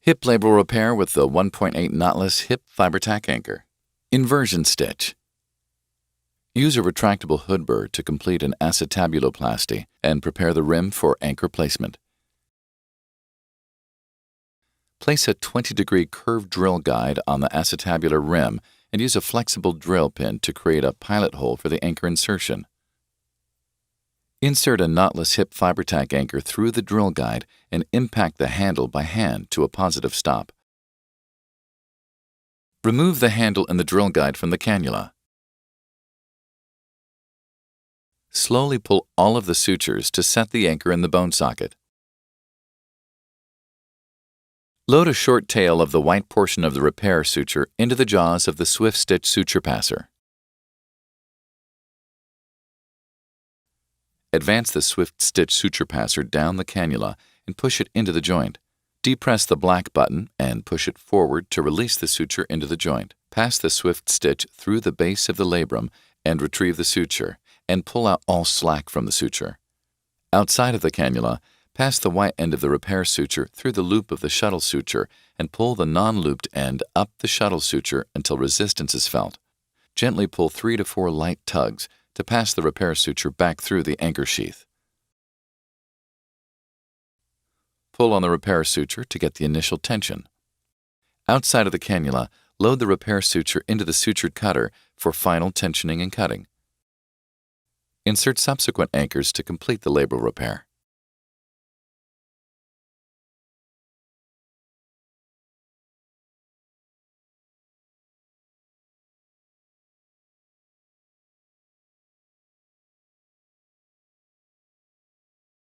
Hip labral repair with the 1.8 Knotless Hip FiberTak anchor. Inversion stitch. Use a retractable hood burr to complete an acetabuloplasty and prepare the rim for anchor placement. Place a 20-degree curved drill guide on the acetabular rim and use a flexible drill pin to create a pilot hole for the anchor insertion. Insert a Knotless Hip FiberTak anchor through the drill guide and impact the handle by hand to a positive stop. Remove the handle and the drill guide from the cannula. Slowly pull all of the sutures to set the anchor in the bone socket. Load a short tail of the white portion of the repair suture into the jaws of the SwiftStitch suture passer. Advance the SwiftStitch suture passer down the cannula and push it into the joint. Depress the black button and push it forward to release the suture into the joint. Pass the SwiftStitch through the base of the labrum and retrieve the suture, and pull out all slack from the suture. Outside of the cannula, pass the white end of the repair suture through the loop of the shuttle suture and pull the non-looped end up the shuttle suture until resistance is felt. Gently pull 3 to 4 light tugs to pass the repair suture back through the anchor sheath. Pull on the repair suture to get the initial tension. Outside of the cannula, load the repair suture into the sutured cutter for final tensioning and cutting. Insert subsequent anchors to complete the labral repair.